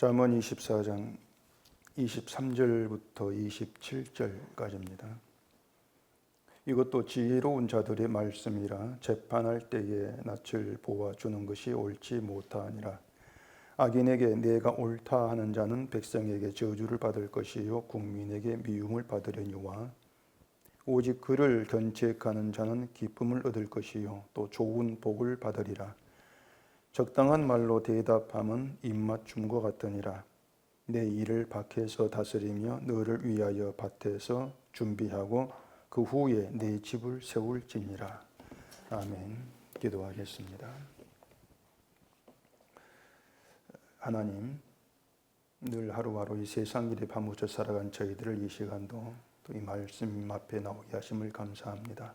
잠언 24장 23절부터 27절까지입니다. 이것도 지혜로운 자들의 말씀이라 재판할 때에 낯을 보아주는 것이 옳지 못하니라. 악인에게 내가 옳다 하는 자는 백성에게 저주를 받을 것이요 국민에게 미움을 받으려니와 오직 그를 견책하는 자는 기쁨을 얻을 것이요 또 좋은 복을 받으리라. 적당한 말로 대답함은 입맞춤과 같으니라. 내 일을 밖에서 다스리며 너를 위하여 밭에서 준비하고 그 후에 내 집을 세울지니라. 아멘. 기도하겠습니다. 하나님, 늘 하루하루 이 세상 일에 파묻혀 살아간 저희들을 이 시간도 또 이 말씀 앞에 나오게 하심을 감사합니다.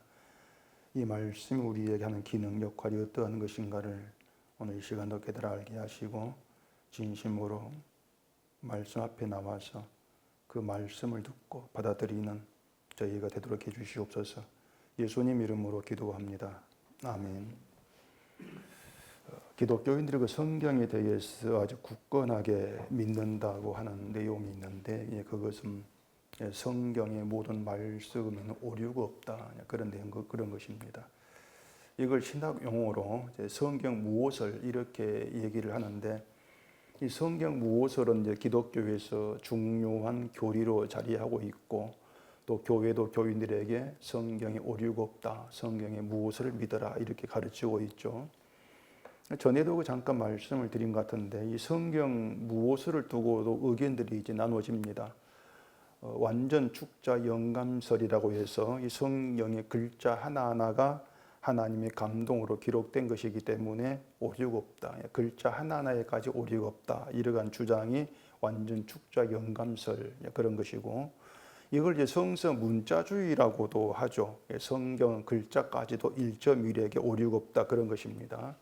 이 말씀이 우리에게 하는 기능, 역할이 어떠한 것인가를 오늘 이 시간도 깨달아 알게 하시고 진심으로 말씀 앞에 나와서 그 말씀을 듣고 받아들이는 저희가 되도록 해주시옵소서. 예수님 이름으로 기도합니다. 아멘. 기독교인들이 그 성경에 대해서 아주 굳건하게 믿는다고 하는 내용이 있는데 그것은 성경의 모든 말씀에는 오류가 없다, 그런 내용, 그런 것입니다. 이걸 신학 용어로 성경 무호설 이렇게 얘기를 하는데, 이 성경 무호설은 이제 기독교에서 중요한 교리로 자리하고 있고, 또 교회도 교인들에게 성경에 오류가 없다, 성경의 무호설을 믿어라 이렇게 가르치고 있죠. 전에도 잠깐 말씀을 드린 것 같은데, 이 성경 무호설을 두고도 의견들이 이제 나눠집니다. 완전 축자 영감설이라고 해서 이 성경의 글자 하나하나가 하나님의 감동으로 기록된 것이기 때문에 오류가 없다, 글자 하나하나에까지 오류가 없다, 이러한 주장이 완전 축자 영감설 그런 것이고, 이걸 이제 성서 문자주의라고도 하죠. 성경 글자까지도 1.1에게 오류가 없다, 그런 것입니다.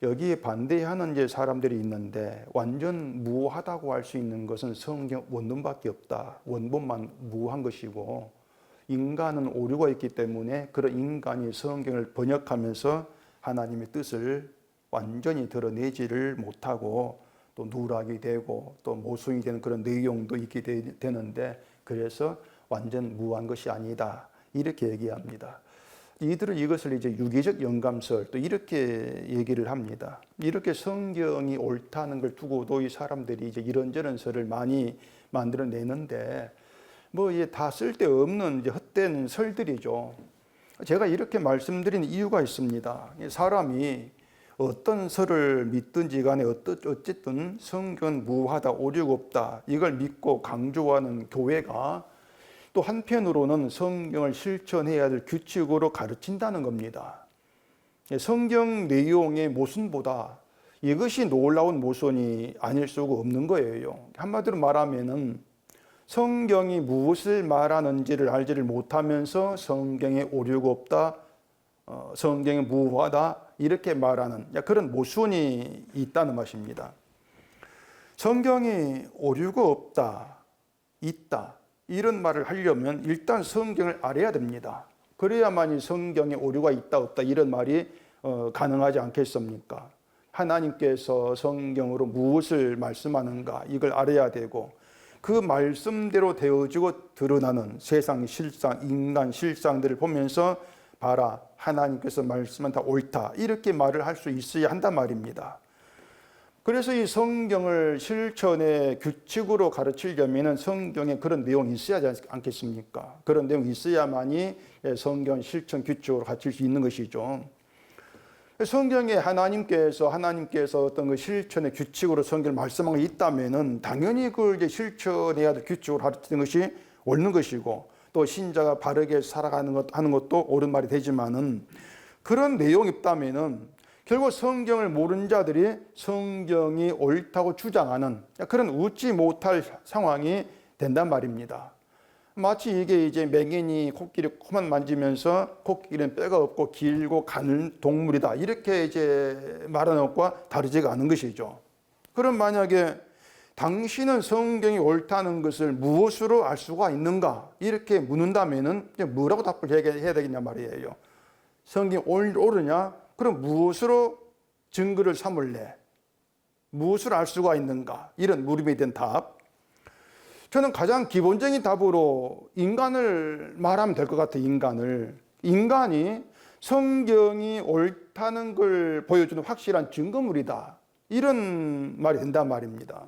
여기에 반대하는 이제 사람들이 있는데, 완전 무하다고 할 수 있는 것은 성경 원문밖에 없다, 원본만 무한 것이고, 인간은 오류가 있기 때문에 그런 인간이 성경을 번역하면서 하나님의 뜻을 완전히 드러내지를 못하고 또 누락이 되고 또 모순이 되는 그런 내용도 있게 되는데, 그래서 완전 무한 것이 아니다, 이렇게 얘기합니다. 이들은 이것을 이제 유기적 영감설 또 이렇게 얘기를 합니다. 이렇게 성경이 옳다는 걸 두고도 이 사람들이 이제 이런저런 설을 많이 만들어내는데, 뭐 이게 다 쓸데없는 이제 헛된 설들이죠. 제가 이렇게 말씀드린 이유가 있습니다. 사람이 어떤 설을 믿든지 간에 어쨌든 성경은 무하다, 오류가 없다, 이걸 믿고 강조하는 교회가 또 한편으로는 성경을 실천해야 될 규칙으로 가르친다는 겁니다. 성경 내용의 모순보다 이것이 놀라운 모순이 아닐 수가 없는 거예요. 한마디로 말하면은 성경이 무엇을 말하는지를 알지를 못하면서 성경에 오류가 없다, 성경이 무하다 이렇게 말하는 그런 모순이 있다는 것입니다. 성경이 오류가 없다, 있다, 이런 말을 하려면 일단 성경을 알아야 됩니다. 그래야만이 성경에 오류가 있다 없다 이런 말이 가능하지 않겠습니까? 하나님께서 성경으로 무엇을 말씀하는가 이걸 알아야 되고, 그 말씀대로 되어지고 드러나는 세상 실상, 인간 실상들을 보면서 봐라, 하나님께서 말씀은 다 옳다, 이렇게 말을 할 수 있어야 한단 말입니다. 그래서 이 성경을 실천의 규칙으로 가르치려면 성경에 그런 내용이 있어야 하지 않겠습니까? 그런 내용이 있어야만이 성경 실천 규칙으로 가르칠 수 있는 것이죠. 성경에 하나님께서 어떤 그 실천의 규칙으로 성경을 말씀한 게 있다면은 당연히 그걸 이제 실천해야 될 규칙으로 가르치는 것이 옳은 것이고, 또 신자가 바르게 살아가는 하는 것도 옳은 말이 되지만은, 그런 내용이 있다면은 결국 성경을 모르는 자들이 성경이 옳다고 주장하는 그런 웃지 못할 상황이 된단 말입니다. 마치 이게 이제 맹인이 코만 만지면서 코끼리는 뼈가 없고 길고 가는 동물이다, 이렇게 이제 말하는 것과 다르지가 않은 것이죠. 그럼 만약에 당신은 성경이 옳다는 것을 무엇으로 알 수가 있는가 이렇게 묻는다면은 뭐라고 답을 해야 되겠냐 말이에요. 성경이 옳으냐? 그럼 무엇으로 증거를 삼을래? 무엇을 알 수가 있는가? 이런 물음에 대한 답. 저는 가장 기본적인 답으로 인간을 말하면 될 것 같아요. 인간이 성경이 옳다는 걸 보여주는 확실한 증거물이다. 이런 말이 된단 말입니다.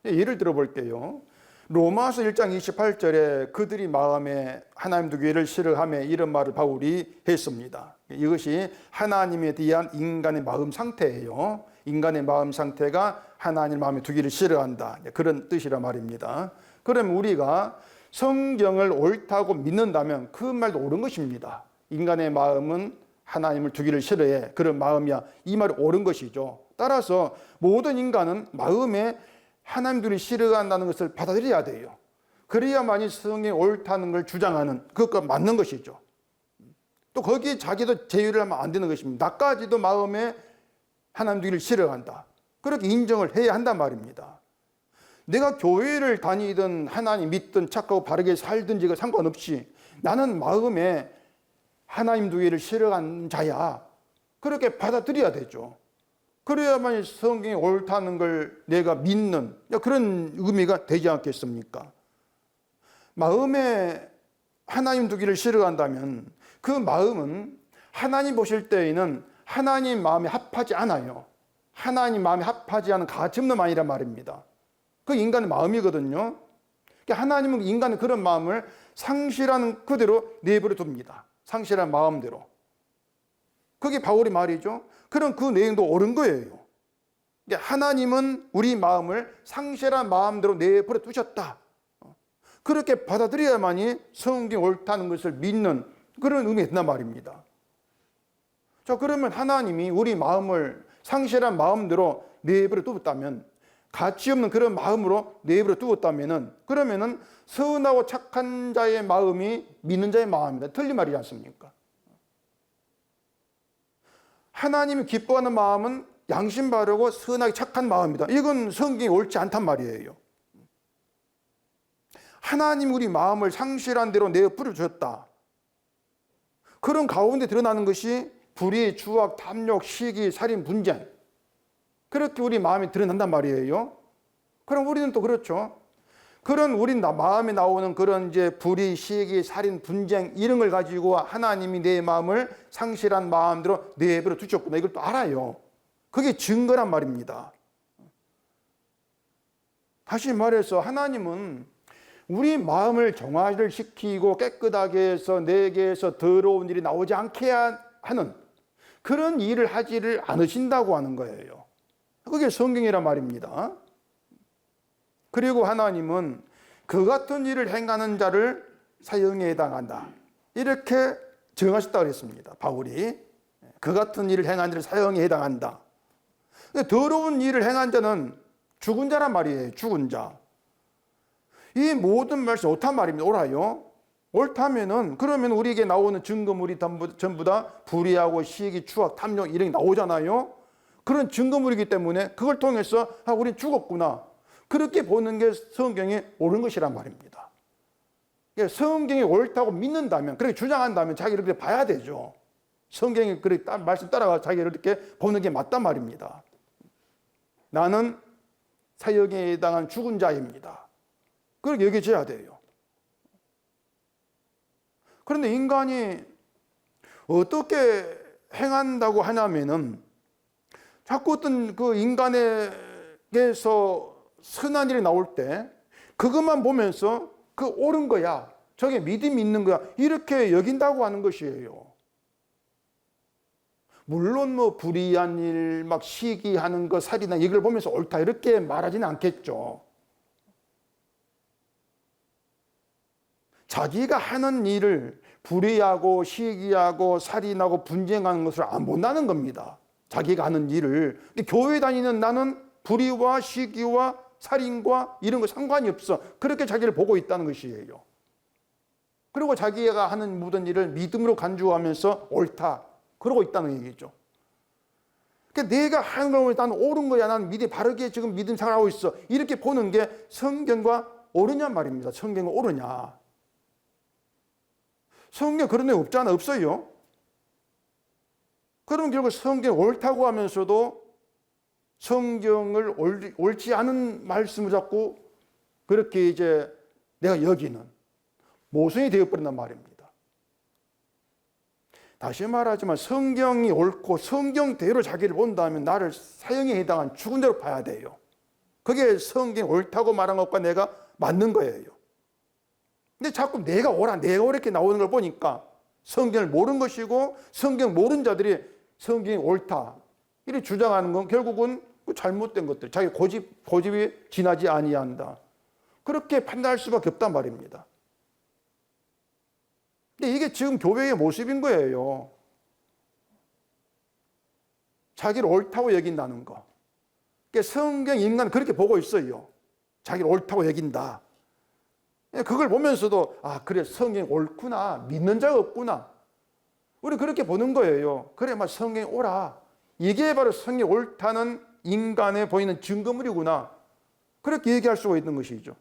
예를 들어 볼게요. 로마서 1장 28절에 그들이 마음에 하나님 두기를 싫어하며 이런 말을 바울이 했습니다. 이것이 하나님에 대한 인간의 마음 상태예요. 인간의 마음 상태가 하나님 마음에 두기를 싫어한다. 그런 뜻이란 말입니다. 그럼 우리가 성경을 옳다고 믿는다면 그 말도 옳은 것입니다. 인간의 마음은 하나님을 두기를 싫어해. 그런 마음이야. 이 말이 옳은 것이죠. 따라서 모든 인간은 마음에 하나님 두기를 싫어한다는 것을 받아들여야 돼요. 그래야만이 성경이 옳다는 걸 주장하는 그것과 맞는 것이죠. 또 거기에 자기도 제의를 하면 안 되는 것입니다. 나까지도 마음에 하나님 두기를 싫어한다. 그렇게 인정을 해야 한단 말입니다. 내가 교회를 다니든 하나님 믿든 착하고 바르게 살든지가 상관없이 나는 마음에 하나님 두기를 싫어하는 자야. 그렇게 받아들여야 되죠. 그래야만 성경이 옳다는 걸 내가 믿는 그런 의미가 되지 않겠습니까? 마음에 하나님 두기를 싫어한다면 그 마음은 하나님 보실 때에는 하나님 마음에 합하지 않아요. 하나님 마음에 합하지 않은 가치없는 마음이란 말입니다. 그 인간의 마음이거든요. 하나님은 인간의 그런 마음을 상실한 그대로 내버려 둡니다. 상실한 마음대로. 그게 바울의 말이죠. 그럼 그 내용도 옳은 거예요. 하나님은 우리 마음을 상실한 마음대로 내버려 두셨다. 그렇게 받아들여야만이 성경이 옳다는 것을 믿는 그런 의미가 된단 말입니다. 자, 그러면 하나님이 우리 마음을 상실한 마음대로 내버려 두었다면, 가치 없는 그런 마음으로 내버려 두었다면은, 그러면은 선하고 착한 자의 마음이 믿는 자의 마음이다. 틀린 말이지 않습니까? 하나님이 기뻐하는 마음은 양심 바르고 선하게 착한 마음이다. 이건 성경이 옳지 않단 말이에요. 하나님 우리 마음을 상실한 대로 내버려 주셨다. 그런 가운데 드러나는 것이 불의, 추악, 탐욕, 시기, 살인, 분쟁. 그렇게 우리 마음이 드러난단 말이에요. 그럼 우리는 또 그렇죠. 그런 우리 마음에 나오는 그런 이제 불의, 시기, 살인, 분쟁 이런 걸 가지고 하나님이 내 마음을 상실한 마음대로 내버려 두셨구나. 이걸 또 알아요. 그게 증거란 말입니다. 다시 말해서 하나님은 우리 마음을 정화를 시키고 깨끗하게 해서 내게에서 더러운 일이 나오지 않게 하는 그런 일을 하지를 않으신다고 하는 거예요. 그게 성경이란 말입니다. 그리고 하나님은 그 같은 일을 행하는 자를 사형에 해당한다. 이렇게 정하셨다고 했습니다. 바울이. 그 같은 일을 행한 자를 사형에 해당한다. 더러운 일을 행한 자는 죽은 자란 말이에요. 죽은 자. 이 모든 말씀 옳단 말입니다. 옳아요. 옳다면은 그러면 우리에게 나오는 증거물이 전부 다 불의하고 시기, 추악, 탐욕 이런 게 나오잖아요. 그런 증거물이기 때문에 그걸 통해서 우린 죽었구나. 그렇게 보는 게 성경이 옳은 것이란 말입니다. 성경이 옳다고 믿는다면, 그렇게 주장한다면 자기를 그렇게 봐야 되죠. 성경이 그렇게 말씀 따라가 자기를 이렇게 보는 게 맞단 말입니다. 나는 사형에 해당한 죽은 자입니다. 그렇게 여겨져야 돼요. 그런데 인간이 어떻게 행한다고 하냐면은 자꾸 어떤 그 인간에게서 선한 일이 나올 때 그것만 보면서 그 옳은 거야. 저게 믿음이 있는 거야. 이렇게 여긴다고 하는 것이에요. 물론 뭐 불의한 일, 막 시기하는 거, 살인한 이걸 보면서 옳다 이렇게 말하지는 않겠죠. 자기가 하는 일을 불의하고 시기하고 살인하고 분쟁하는 것을 안 본다는 겁니다. 자기가 하는 일을. 근데 교회 다니는 나는 불의와 시기와 살인과 이런 거 상관이 없어. 그렇게 자기를 보고 있다는 것이에요. 그리고 자기가 하는 모든 일을 믿음으로 간주하면서 옳다. 그러고 있다는 얘기죠. 그러니까 내가 하는 걸 보면 나는 옳은 거야. 나는 바르게 지금 믿음 생활하고 있어. 이렇게 보는 게 성경과 옳으냐 말입니다. 성경과 옳으냐. 성경 그런 애 없잖아. 없어요. 그러면 결국 성경 옳다고 하면서도 성경을 옳지 않은 말씀을 자꾸 그렇게 이제 내가 여기는 모순이 되어버린단 말입니다. 다시 말하지만 성경이 옳고 성경대로 자기를 본다면 나를 사형에 해당한 죽은 대로 봐야 돼요. 그게 성경이 옳다고 말한 것과 내가 맞는 거예요. 근데 자꾸 내가 이렇게 나오는 걸 보니까 성경을 모르는 것이고 성경 모르는 자들이 성경이 옳다 이렇게 주장하는 건 결국은 잘못된 것들, 자기 고집이 지나지 아니한다. 그렇게 판단할 수밖에 없단 말입니다. 근데 이게 지금 교회의 모습인 거예요. 자기를 옳다고 여긴다는 거. 성경 인간은 그렇게 보고 있어요. 자기를 옳다고 여긴다. 그걸 보면서도 그래 성경이 옳구나. 믿는 자가 없구나. 우리 그렇게 보는 거예요. 그래 성경이 옳아. 이게 바로 성경이 옳다는 인간에 보이는 증거물이구나. 그렇게 얘기할 수가 있는 것이죠.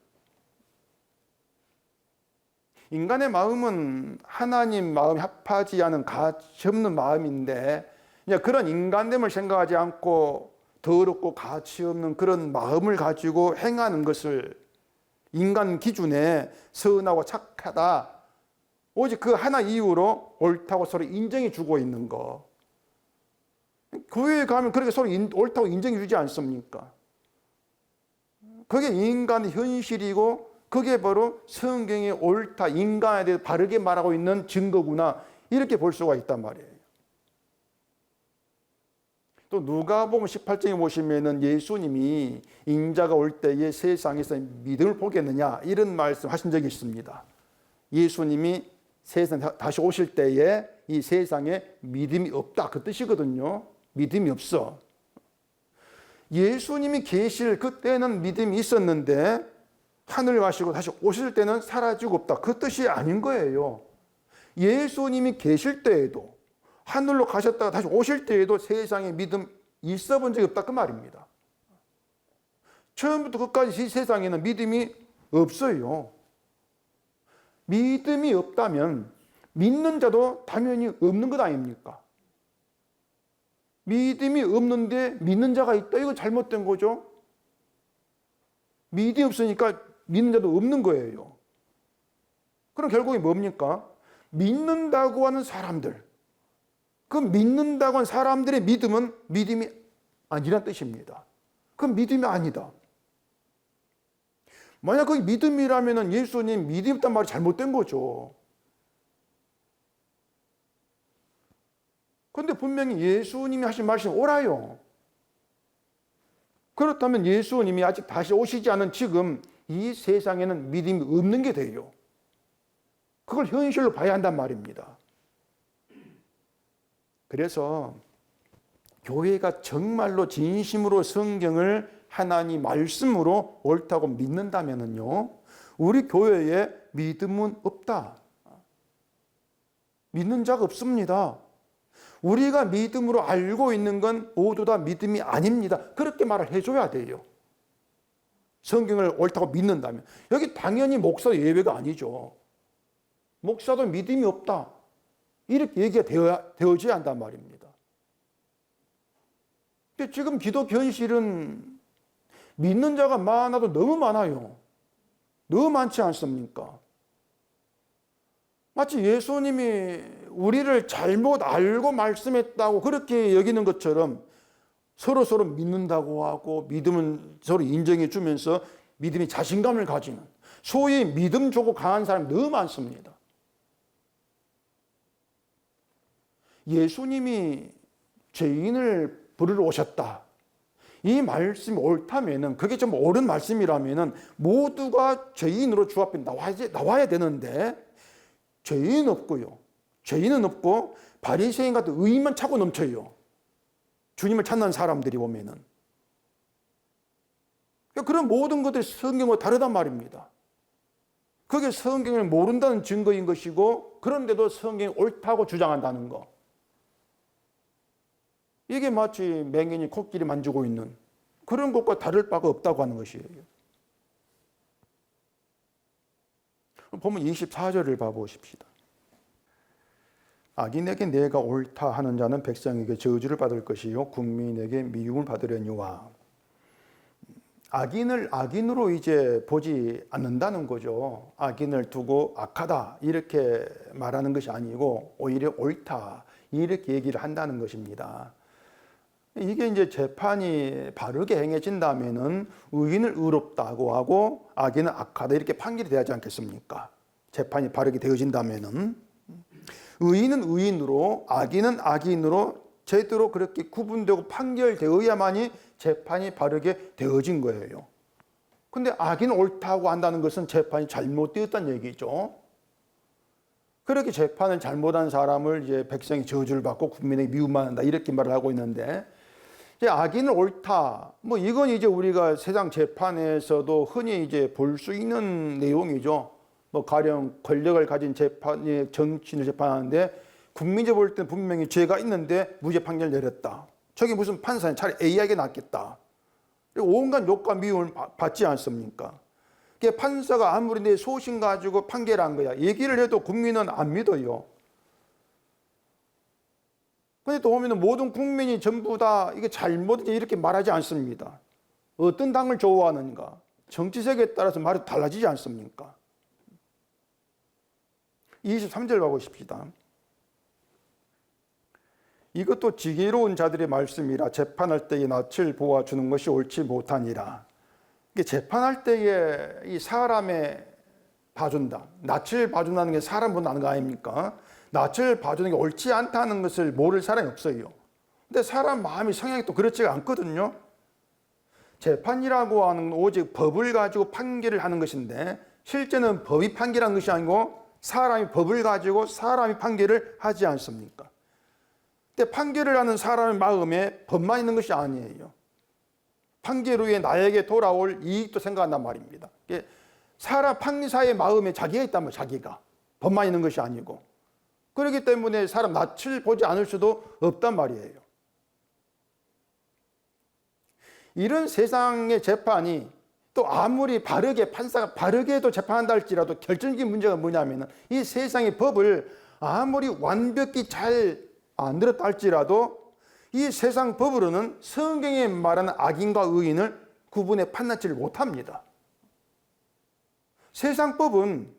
인간의 마음은 하나님 마음이 합하지 않은 가치 없는 마음인데 그런 인간됨을 생각하지 않고 더럽고 가치 없는 그런 마음을 가지고 행하는 것을 인간 기준에 선하고 착하다. 오직 그 하나 이유로 옳다고 서로 인정해 주고 있는 거. 교회에 가면 그렇게 서로 옳다고 인정해 주지 않습니까? 그게 인간의 현실이고 그게 바로 성경이 옳다, 인간에 대해 바르게 말하고 있는 증거구나 이렇게 볼 수가 있단 말이에요. 또 누가복음 18장에 보시면은 예수님이 인자가 올 때에 세상에서 믿음을 보겠느냐 이런 말씀 하신 적이 있습니다. 예수님이 세상에 다시 오실 때에 이 세상에 믿음이 없다 그 뜻이거든요. 믿음이 없어. 예수님이 계실 그때는 믿음이 있었는데 하늘 가시고 다시 오실 때는 사라지고 없다 그 뜻이 아닌 거예요. 예수님이 계실 때에도 하늘로 가셨다가 다시 오실 때에도 세상에 믿음 있어 본 적이 없다 그 말입니다. 처음부터 끝까지 이 세상에는 믿음이 없어요. 믿음이 없다면 믿는 자도 당연히 없는 것 아닙니까? 믿음이 없는데 믿는 자가 있다 이거 잘못된 거죠. 믿음이 없으니까 믿는 자도 없는 거예요. 그럼 결국에 뭡니까? 믿는다고 하는 사람들, 그 믿는다고 하는 사람들의 믿음은 믿음이 아니란 뜻입니다. 그건 믿음이 아니다. 만약 그게 믿음이라면 예수님 믿음이 있단 말이 잘못된 거죠. 그런데 분명히 예수님이 하신 말씀이 옳아요. 그렇다면 예수님이 아직 다시 오시지 않은 지금 이 세상에는 믿음이 없는 게 돼요. 그걸 현실로 봐야 한단 말입니다. 그래서 교회가 정말로 진심으로 성경을 하나님 말씀으로 옳다고 믿는다면요, 우리 교회에 믿음은 없다. 믿는 자가 없습니다. 우리가 믿음으로 알고 있는 건 모두 다 믿음이 아닙니다. 그렇게 말을 해줘야 돼요. 성경을 옳다고 믿는다면. 여기 당연히 목사도 예외가 아니죠. 목사도 믿음이 없다. 이렇게 얘기가 되어져야 한단 말입니다. 근데 지금 기독교 현실은 믿는 자가 많아도 너무 많아요. 너무 많지 않습니까? 마치 예수님이 우리를 잘못 알고 말씀했다고 그렇게 여기는 것처럼 서로 믿는다고 하고 믿음은 서로 인정해 주면서 믿음이 자신감을 가지는 소위 믿음 좋고 강한 사람이 너무 많습니다. 예수님이 죄인을 부르러 오셨다. 이 말씀이 옳다면은 그게 좀 옳은 말씀이라면은 모두가 죄인으로 주 앞에 나와야 되는데 죄인은 없고요. 죄인은 없고 바리새인 같은 의인만 차고 넘쳐요. 주님을 찾는 사람들이 보면은. 그런 모든 것들이 성경과 다르단 말입니다. 그게 성경을 모른다는 증거인 것이고 그런데도 성경이 옳다고 주장한다는 거. 이게 마치 맹인이 코끼리 만지고 있는 그런 것과 다를 바가 없다고 하는 것이에요. 보면 24절을 봐보십시다. 악인에게 내가 옳다 하는 자는 백성에게 저주를 받을 것이요 국민에게 미움을 받으려니와. 악인을 악인으로 이제 보지 않는다는 거죠. 악인을 두고 악하다 이렇게 말하는 것이 아니고 오히려 옳다 이렇게 얘기를 한다는 것입니다. 이게 이제 재판이 바르게 행해진다면은 의인을 의롭다고 하고 악인은 악하다 이렇게 판결이 되지 않겠습니까? 재판이 바르게 되어진다면은 의인은 의인으로 악인은 악인으로 제대로 그렇게 구분되고 판결되어야만이 재판이 바르게 되어진 거예요. 근데 악인은 옳다고 한다는 것은 재판이 잘못되었다는 얘기죠. 그렇게 재판을 잘못한 사람을 이제 백성이 저주를 받고 국민에게 미움만 한다 이렇게 말을 하고 있는데, 이제 악인은 옳다 뭐 이건 이제 우리가 세상 재판에서도 흔히 이제 볼 수 있는 내용이죠. 뭐 가령 권력을 가진 정치인을 재판하는데 국민적 볼 때는 분명히 죄가 있는데 무죄 판결 내렸다. 저게 무슨 판사는 차라리 A하게 낫겠다. 온갖 욕과 미움을 받지 않습니까? 판사가 아무리 내 소신 가지고 판결한 거야 얘기를 해도 국민은 안 믿어요. 근데 또 보면 모든 국민이 전부 다 이게 잘못이지 이렇게 말하지 않습니다. 어떤 당을 좋아하는가 정치색에 따라서 말이 달라지지 않습니까? 23절 봐보십시다. 이것도 지혜로운 자들의 말씀이라 재판할 때에 낯을 보아주는 것이 옳지 못하니라. 이게 재판할 때에 이 사람의 봐준다. 낯을 봐준다는 게 사람 본다는 거 아닙니까? 낯을 봐주는 게 옳지 않다는 것을 모를 사람이 없어요. 근데 사람 마음이 성향이 또 그렇지가 않거든요. 재판이라고 하는 건 오직 법을 가지고 판결을 하는 것인데 실제는 법이 판결한 것이 아니고 사람이 법을 가지고 사람이 판결을 하지 않습니까? 근데 판결을 하는 사람의 마음에 법만 있는 것이 아니에요. 판결 후에 나에게 돌아올 이익도 생각한단 말입니다. 사람 판사의 마음에 자기가 있단 말이에요. 자기가. 법만 있는 것이 아니고. 그렇기 때문에 사람 낯을 보지 않을 수도 없단 말이에요. 이런 세상의 재판이 또 아무리 바르게 판사가 바르게 해도 재판한다 할지라도 결정적인 문제가 뭐냐면 이 세상의 법을 아무리 완벽히 잘 안 들었다 할지라도 이 세상 법으로는 성경에 말하는 악인과 의인을 구분해 판단치를 못합니다. 세상 법은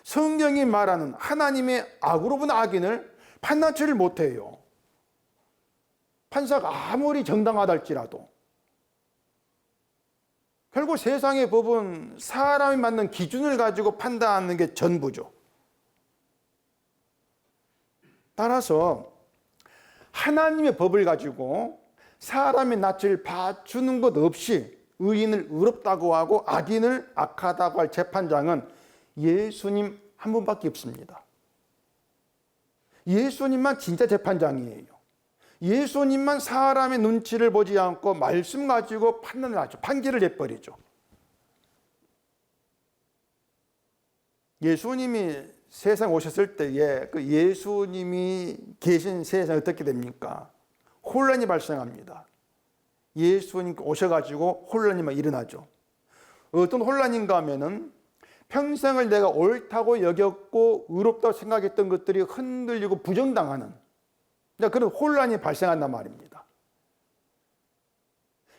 성경이 말하는 하나님의 악으로 본 악인을 판단치를 못해요. 판사가 아무리 정당하다 할지라도. 결국 세상의 법은 사람이 맞는 기준을 가지고 판단하는 게 전부죠. 따라서 하나님의 법을 가지고 사람의 낯을 봐주는 것 없이 의인을 의롭다고 하고 악인을 악하다고 할 재판장은 예수님 한 분밖에 없습니다. 예수님만 진짜 재판장이에요. 예수님만 사람의 눈치를 보지 않고 말씀 가지고 판단을 하죠. 판결을 내버리죠. 예수님이 세상 오셨을 때에 그 예수님이 계신 세상이 어떻게 됩니까? 혼란이 발생합니다. 예수님 오셔가지고 혼란이 막 일어나죠. 어떤 혼란인가 하면은 평생을 내가 옳다고 여겼고 의롭다고 생각했던 것들이 흔들리고 부정당하는 그런 혼란이 발생한단 말입니다.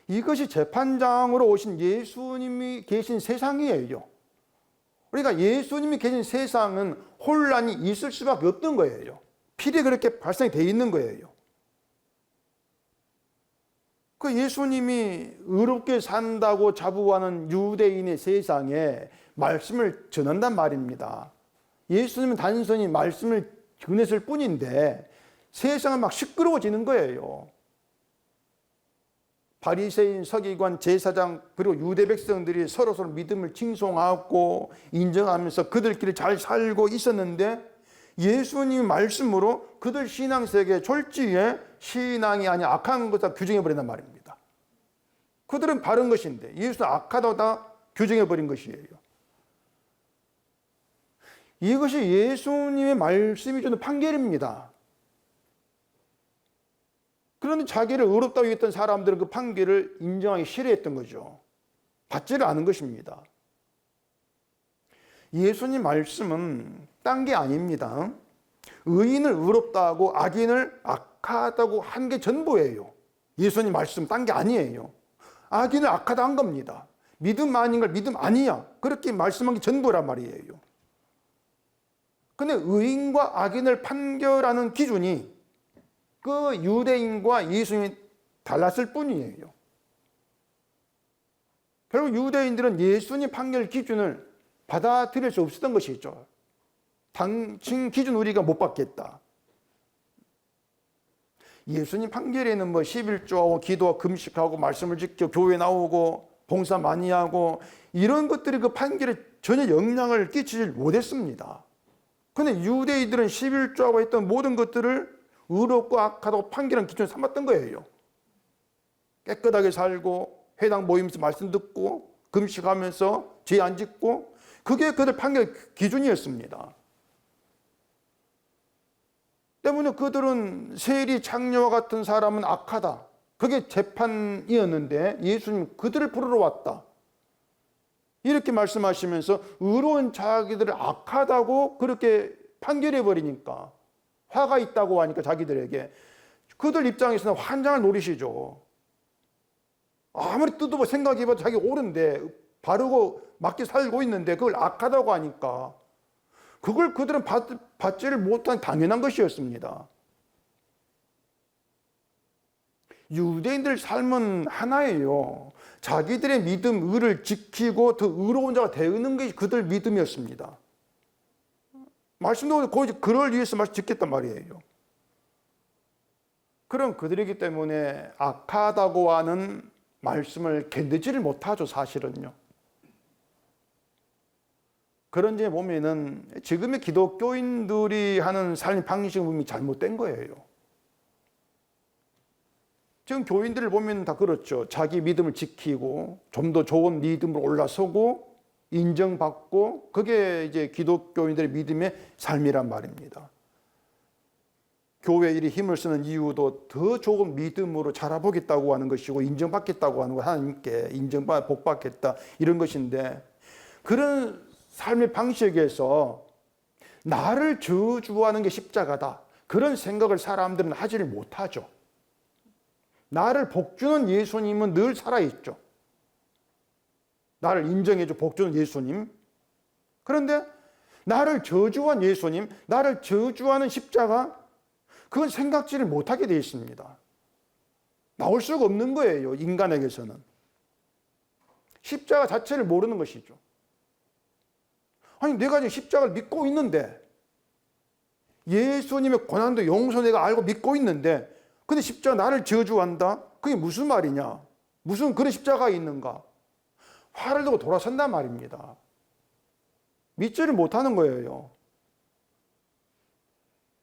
이것이 재판장으로 오신 예수님이 계신 세상이에요. 그러니까 예수님이 계신 세상은 혼란이 있을 수밖에 없던 거예요. 필히 그렇게 발생이 돼 있는 거예요. 그 예수님이 의롭게 산다고 자부하는 유대인의 세상에 말씀을 전한단 말입니다. 예수님은 단순히 말씀을 전했을 뿐인데 세상은 막 시끄러워지는 거예요. 바리새인, 서기관, 제사장 그리고 유대 백성들이 서로서로 믿음을 칭송하고 인정하면서 그들끼리 잘 살고 있었는데 예수님 말씀으로 그들 신앙세계 졸지에 신앙이 아닌 악한 것을 규정해버린단 말입니다. 그들은 바른 것인데 예수는 악하다고 다 규정해버린 것이에요. 이것이 예수님의 말씀이 주는 판결입니다. 그런데 자기를 의롭다고 했던 사람들은 그 판결을 인정하기 싫어했던 거죠. 받지를 않은 것입니다. 예수님 말씀은 딴 게 아닙니다. 의인을 의롭다고 악인을 악하다고 한 게 전부예요. 예수님 말씀 딴 게 아니에요. 악인을 악하다 한 겁니다. 믿음 아닌 걸 믿음 아니야, 그렇게 말씀한 게 전부란 말이에요. 근데 의인과 악인을 판결하는 기준이 그 유대인과 예수님이 달랐을 뿐이에요. 결국 유대인들은 예수님 판결 기준을 받아들일 수 없었던 것이죠. 당신 기준 우리가 못 받겠다. 예수님 판결에는 뭐 11조하고 기도하고 금식하고 말씀을 지켜 교회 나오고 봉사 많이 하고 이런 것들이 그 판결에 전혀 영향을 끼치지 못했습니다. 근데 유대인들은 11조하고 했던 모든 것들을 의롭고 악하다고 판결한 기준을 삼았던 거예요. 깨끗하게 살고 회당 모임에서 말씀 듣고 금식하면서 죄 안 짓고, 그게 그들 판결 기준이었습니다. 때문에 그들은 세리 창녀와 같은 사람은 악하다, 그게 재판이었는데 예수님 그들을 부르러 왔다 이렇게 말씀하시면서 의로운 자기들을 악하다고 그렇게 판결해 버리니까, 화가 있다고 하니까 자기들에게, 그들 입장에서는 환장을 노리시죠. 아무리 뜯어봐 생각해봐도 자기 옳은데 바르고 맞게 살고 있는데 그걸 악하다고 하니까 그걸 그들은 받지를 못한 당연한 것이었습니다. 유대인들 삶은 하나예요. 자기들의 믿음, 의를 지키고 더 의로운 자가 되는 것이 그들 믿음이었습니다. 말씀도 거의 그를 위해서 말씀 짓겠단 말이에요. 그럼 그들이기 때문에 악하다고 하는 말씀을 견디지를 못하죠, 사실은요. 그런 점에 보면은 지금의 기독교인들이 하는 삶 방식은 잘못된 거예요. 지금 교인들을 보면 다 그렇죠. 자기 믿음을 지키고 좀 더 좋은 믿음으로 올라서고 인정받고, 그게 이제 기독교인들의 믿음의 삶이란 말입니다. 교회에 이리 힘을 쓰는 이유도 더 좋은 믿음으로 자라보겠다고 하는 것이고 인정받겠다고 하는 거, 하나님께 인정받아 복받겠다 이런 것인데, 그런 삶의 방식에서 나를 저주하는 게 십자가다, 그런 생각을 사람들은 하지를 못하죠. 나를 복주는 예수님은 늘 살아있죠. 나를 인정해줘 복주는 예수님. 그런데 나를 저주한 예수님, 나를 저주하는 십자가, 그건 생각지를 못하게 되어 있습니다. 나올 수가 없는 거예요, 인간에게서는. 십자가 자체를 모르는 것이죠. 아니, 내가 지금 십자가를 믿고 있는데, 예수님의 고난도 용서 내가 알고 믿고 있는데, 근데 십자가 나를 저주한다? 그게 무슨 말이냐? 무슨 그런 십자가가 있는가? 화를 내고 돌아선단 말입니다. 믿지를 못하는 거예요.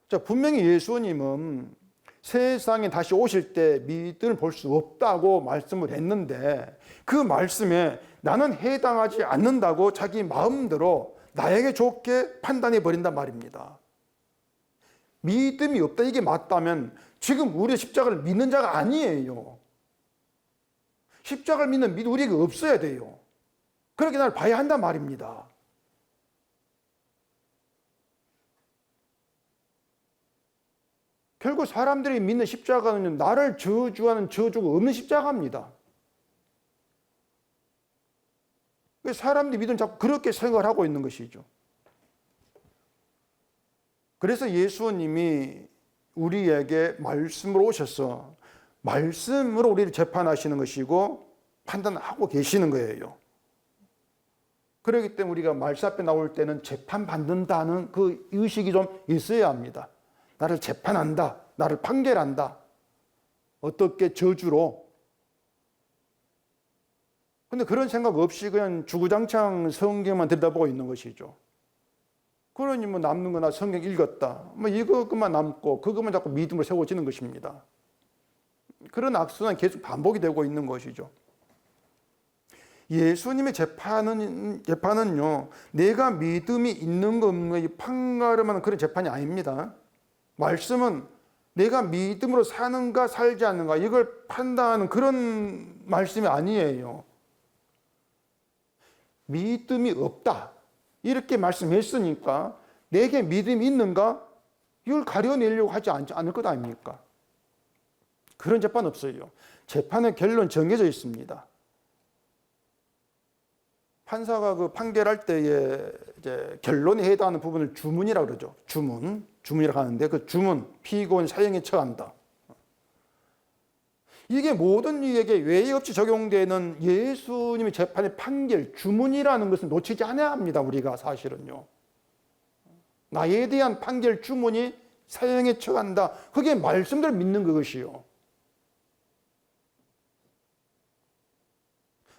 자, 분명히 예수님은 세상에 다시 오실 때 믿음을 볼 수 없다고 말씀을 했는데, 그 말씀에 나는 해당하지 않는다고 자기 마음대로 나에게 좋게 판단해 버린단 말입니다. 믿음이 없다, 이게 맞다면 지금 우리 십자가를 믿는 자가 아니에요. 십자가를 믿는 믿음 우리에게 없어야 돼요. 그렇게 나를 봐야 한단 말입니다. 결국 사람들이 믿는 십자가는 나를 저주하는 저주가 없는 십자가입니다. 사람들이 믿으면 자꾸 그렇게 생각을 하고 있는 것이죠. 그래서 예수님이 우리에게 말씀으로 오셔서 말씀으로 우리를 재판하시는 것이고 판단하고 계시는 거예요. 그렇기 때문에 우리가 말씀 앞에 나올 때는 재판받는다는 그 의식이 좀 있어야 합니다. 나를 재판한다, 나를 판결한다, 어떻게 저주로. 근데 그런 생각 없이 그냥 주구장창 성경만 들여다보고 있는 것이죠. 그러니 뭐 남는 거나 성경 읽었다, 뭐 이것만 남고 그것만 자꾸 믿음으로 세워지는 것입니다. 그런 악순환이 계속 반복이 되고 있는 것이죠. 예수님의 재판은요, 내가 믿음이 있는 거 없는 거 판가름하는 그런 재판이 아닙니다. 말씀은 내가 믿음으로 사는가 살지 않는가 이걸 판단하는 그런 말씀이 아니에요. 믿음이 없다 이렇게 말씀했으니까 내게 믿음이 있는가 이걸 가려내려고 하지 않을 것 아닙니까? 그런 재판 없어요. 재판의 결론 정해져 있습니다. 판사가 그 판결할 때에 이제 결론에 해당하는 부분을 주문이라고 그러죠. 주문이라고 하는데 그 주문, 피고인 사형에 처한다. 이게 모든 이에게 외의 없이 적용되는 예수님의 재판의 판결, 주문이라는 것은 놓치지 않아야 합니다. 우리가 사실은요. 나에 대한 판결 주문이 사형에 처한다. 그게 말씀대로 믿는 그것이요.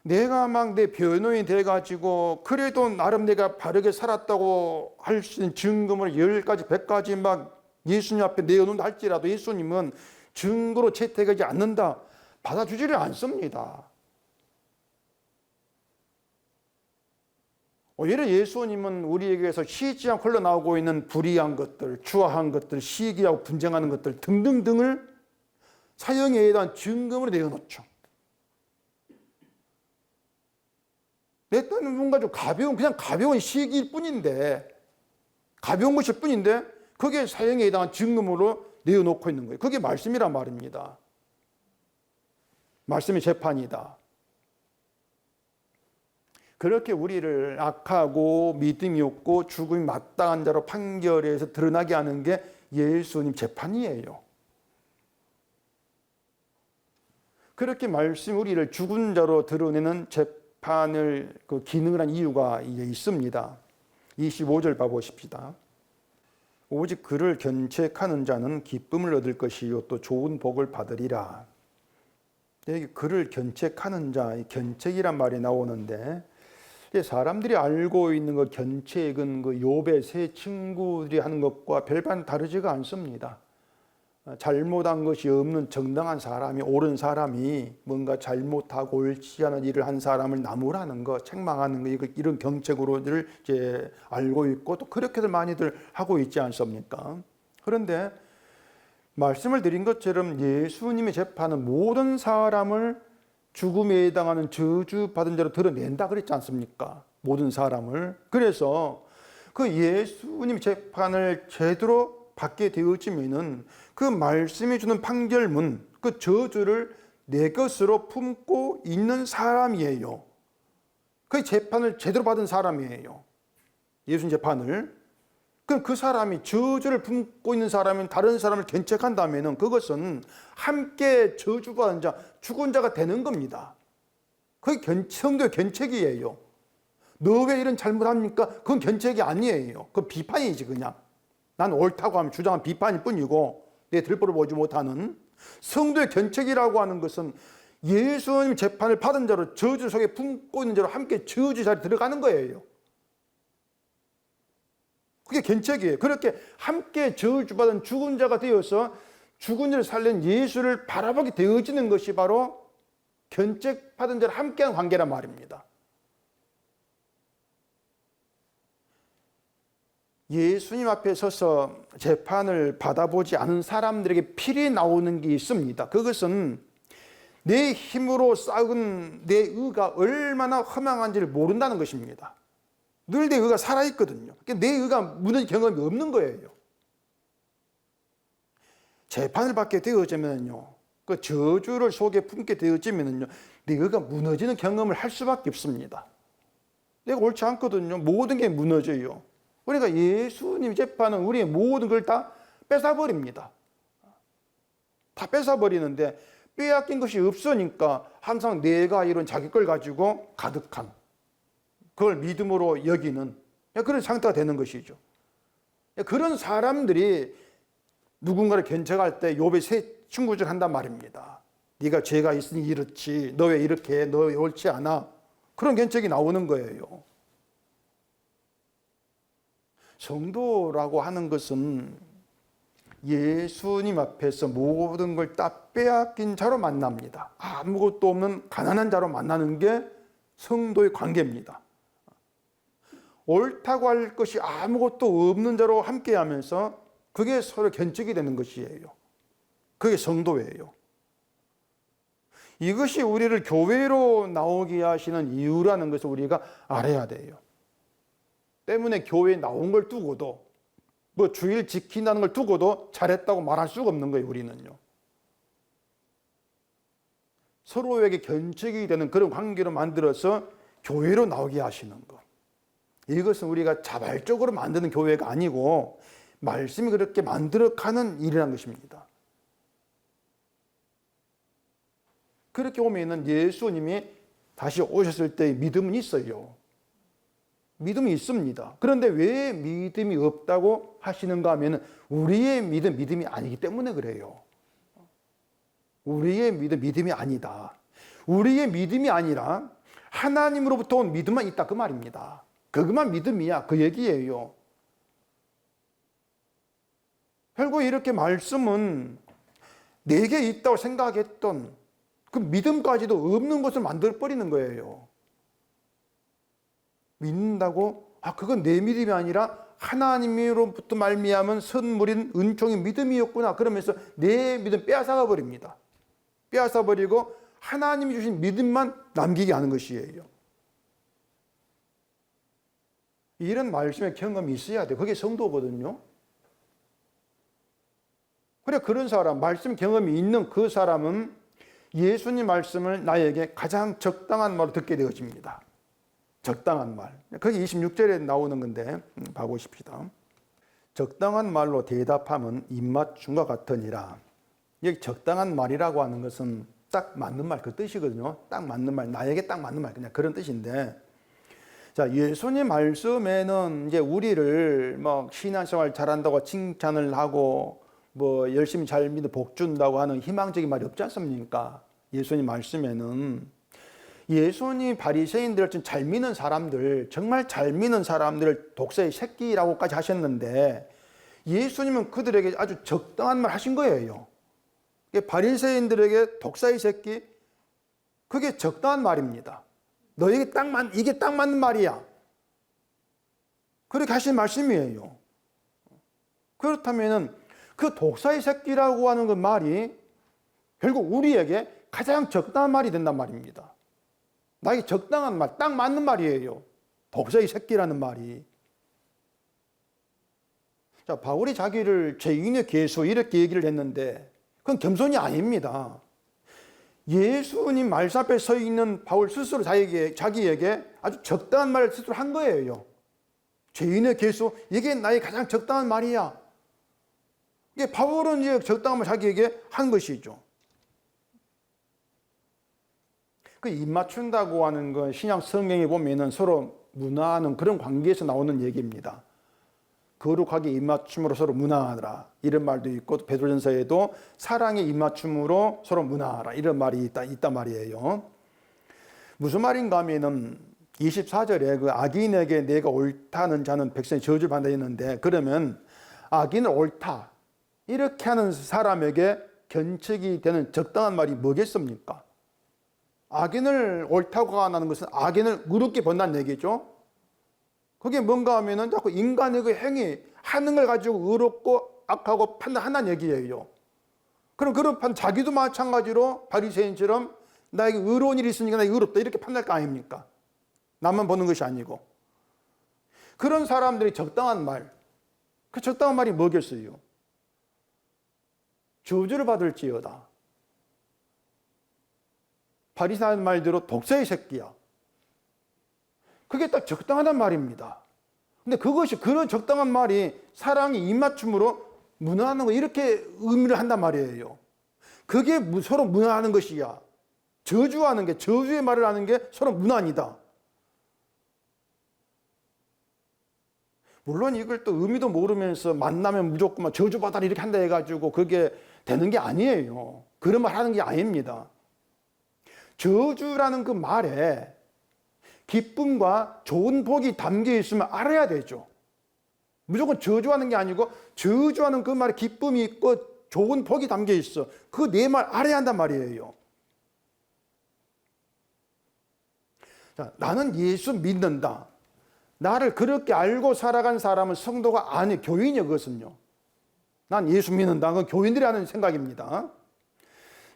내가 막 내 변호인이 돼가지고 그래도 나름 내가 바르게 살았다고 할 수 있는 증거를 10가지, 100가지 막 예수님 앞에 내어놓는다 할지라도 예수님은 증거로 채택하지 않는다. 받아주지를 않습니다. 오히려 예수님은 우리에게서 쉬지 않고 흘러나오고 있는 불의한 것들, 추악한 것들, 시기하고 분쟁하는 것들 등등등을 사형에 대한 증거로 내어놓죠. 내 딴은 뭔가 좀 그냥 가벼운 시기일 뿐인데, 가벼운 것일 뿐인데, 그게 사형에 해당한 증거물로 내어놓고 있는 거예요. 그게 말씀이란 말입니다. 말씀이 재판이다. 그렇게 우리를 악하고 믿음이 없고 죽음이 마땅한 자로 판결해서 드러나게 하는 게 예수님 재판이에요. 그렇게 말씀 우리를 죽은 자로 드러내는 재판을 그 기능을 한 이유가 있습니다. 25절 봐보십시다. 오직 그를 견책하는 자는 기쁨을 얻을 것이요 또 좋은 복을 받으리라. 여기 그를 견책하는 자, 견책이란 말이 나오는데 사람들이 알고 있는 그 견책은 그 욥의 세 친구들이 하는 것과 별반 다르지가 않습니다. 잘못한 것이 없는 정당한 사람이, 옳은 사람이 뭔가 잘못하고 옳지 않은 일을 한 사람을 나무라는 거, 책망하는 거, 이런 경책으로들 이제 알고 있고 또 그렇게들 많이들 하고 있지 않습니까? 그런데 말씀을 드린 것처럼 예수님의 재판은 모든 사람을 죽음에 해당하는 저주받은 자로 드러낸다 그랬지 않습니까? 모든 사람을. 그래서 그 예수님 재판을 제대로 받게 되어지면은 그 말씀이 주는 판결문, 그 저주를 내 것으로 품고 있는 사람이에요. 그 재판을 제대로 받은 사람이에요. 예수님 재판을. 그럼 그 사람이 저주를 품고 있는 사람은 다른 사람을 견책한다면은 그것은 함께 저주받은 자, 죽은 자가 되는 겁니다. 그게 성도의 견책이에요. 너 왜 이런 잘못합니까? 그건 견책이 아니에요. 그건 비판이지 그냥. 난 옳다고 하면 주장한 비판일 뿐이고 내 들보를 보지 못하는 성도의 견책이라고 하는 것은 예수님 재판을 받은 자로 저주 속에 품고 있는 자로 함께 저주 자리에 들어가는 거예요. 그게 견책이에요. 그렇게 함께 저주받은 죽은 자가 되어서 죽은 자를 살린 예수를 바라보게 되어지는 것이 바로 견책받은 자를 함께하는 관계란 말입니다. 예수님 앞에 서서 재판을 받아보지 않은 사람들에게 필히 나오는 게 있습니다. 그것은 내 힘으로 쌓은 내 의가 얼마나 허망한지를 모른다는 것입니다. 늘 내 의가 살아있거든요. 내 의가 무너진 경험이 없는 거예요. 재판을 받게 되어지면요, 그 저주를 속에 품게 되어지면요, 내 의가 무너지는 경험을 할 수밖에 없습니다. 내가 옳지 않거든요. 모든 게 무너져요. 그러니까 예수님 재판은 우리의 모든 걸 다 뺏어버립니다. 다 뺏어버리는데 빼앗긴 것이 없으니까 항상 내가 이런 자기 걸 가지고 가득한, 그걸 믿음으로 여기는 그런 상태가 되는 것이죠. 그런 사람들이 누군가를 견책할 때 욥의 세 친구들 한단 말입니다. 네가 죄가 있으니 이렇지, 너 왜 이렇게 해, 너 왜 옳지 않아, 그런 견책이 나오는 거예요. 성도라고 하는 것은 예수님 앞에서 모든 걸 다 빼앗긴 자로 만납니다. 아무것도 없는 가난한 자로 만나는 게 성도의 관계입니다. 옳다고 할 것이 아무것도 없는 자로 함께하면서 그게 서로 견책이 되는 것이에요. 그게 성도예요. 이것이 우리를 교회로 나오게 하시는 이유라는 것을 우리가 알아야 돼요. 때문에 교회에 나온 걸 두고도 뭐 주일 지킨다는 걸 두고도 잘했다고 말할 수가 없는 거예요, 우리는요. 서로에게 견책이 되는 그런 관계로 만들어서 교회로 나오게 하시는 것. 이것은 우리가 자발적으로 만드는 교회가 아니고 말씀이 그렇게 만들어가는 일이라는 것입니다. 그렇게 보면은 예수님이 다시 오셨을 때 믿음은 있어요. 믿음이 있습니다. 그런데 왜 믿음이 없다고 하시는가 하면 우리의 믿음이 아니기 때문에 그래요. 우리의 믿음이 아니다. 우리의 믿음이 아니라 하나님으로부터 온 믿음만 있다 그 말입니다. 그것만 믿음이야 그 얘기예요. 결국 이렇게 말씀은 내게 있다고 생각했던 그 믿음까지도 없는 것을 만들어버리는 거예요. 믿는다고? 그건 내 믿음이 아니라 하나님으로부터 말미암은 선물인 은총의 믿음이었구나. 그러면서 내 믿음 빼앗아가 버립니다. 빼앗아 버리고 하나님이 주신 믿음만 남기게 하는 것이에요. 이런 말씀의 경험이 있어야 돼. 그게 성도거든요. 그래, 그런 사람, 말씀 경험이 있는 그 사람은 예수님 말씀을 나에게 가장 적당한 말로 듣게 되어집니다. 적당한 말. 그게 26절에 나오는 건데 봐보십시다. 적당한 말로 대답하면 입맞춤과 같으니라. 여기 적당한 말이라고 하는 것은 딱 맞는 말 그 뜻이거든요. 딱 맞는 말, 나에게 딱 맞는 말 그냥 그런 뜻인데, 자, 예수님 말씀에는 이제 우리를 뭐 신앙생활 잘한다고 칭찬을 하고 뭐 열심히 잘 믿어 복 준다고 하는 희망적인 말이 없지 않습니까? 예수님 말씀에는 예수님 바리새인들 잘 믿는 사람들, 정말 잘 믿는 사람들을 독사의 새끼라고까지 하셨는데 예수님은 그들에게 아주 적당한 말 하신 거예요. 바리새인들에게 독사의 새끼, 그게 적당한 말입니다. 너에게 이게 딱 맞는 말이야. 그렇게 하신 말씀이에요. 그렇다면은 그 독사의 새끼라고 하는 그 말이 결국 우리에게 가장 적당한 말이 된단 말입니다. 나에게 적당한 말, 딱 맞는 말이에요. 독사의 새끼라는 말이. 자, 바울이 자기를 죄인의 괴수 이렇게 얘기를 했는데 그건 겸손이 아닙니다. 예수님 말씀 앞에 서 있는 바울 스스로 자기에게 아주 적당한 말을 스스로 한 거예요. 죄인의 괴수, 이게 나의 가장 적당한 말이야. 이게 바울은 이제 적당한 말 자기에게 한 것이죠. 그 입맞춘다고 하는 건 신약 성경에 보면은 서로 문화하는 그런 관계에서 나오는 얘기입니다. 거룩하게 입맞춤으로 서로 문화하라 이런 말도 있고, 베드로전서에도 사랑의 입맞춤으로 서로 문화하라 이런 말이 있단 말이에요. 무슨 말인가 하면은 24절에 그 악인에게 내가 옳다는 자는 백성의 저주를 받는다 했는데, 그러면 악인을 옳다 이렇게 하는 사람에게 견책이 되는 적당한 말이 뭐겠습니까? 악인을 옳다고 하는 것은 악인을 의롭게 본다는 얘기죠. 그게 뭔가 하면은 자꾸 인간의 그 행위, 하는 걸 가지고 의롭고 악하고 판단한다는 얘기예요. 그럼 그런 자기도 마찬가지로 바리새인처럼 나에게 의로운 일이 있으니까 나에게 의롭다 이렇게 판단할 거 아닙니까? 남만 보는 것이 아니고. 그런 사람들이 적당한 말, 그 적당한 말이 뭐겠어요? 저주를 받을지어다. 바리새인 말대로 독사의 새끼야. 그게 딱 적당하단 말입니다. 근데 그것이, 그런 적당한 말이 사랑의 입맞춤으로 문화하는 거 이렇게 의미를 한단 말이에요. 그게 서로 문화하는 것이야. 저주하는 게, 저주의 말을 하는 게 서로 문화니다. 물론 이걸 또 의미도 모르면서 만나면 무조건 막 저주받아라 이렇게 한다 해가지고 그게 되는 게 아니에요. 그런 말 하는 게 아닙니다. 저주라는 그 말에 기쁨과 좋은 복이 담겨 있으면 알아야 되죠. 무조건 저주하는 게 아니고 저주하는 그 말에 기쁨이 있고 좋은 복이 담겨 있어. 그 네 말 알아야 한단 말이에요. 자, 나는 예수 믿는다. 나를 그렇게 알고 살아간 사람은 성도가 아니, 교인이요, 그것은요. 난 예수 믿는다. 그건 교인들이 하는 생각입니다.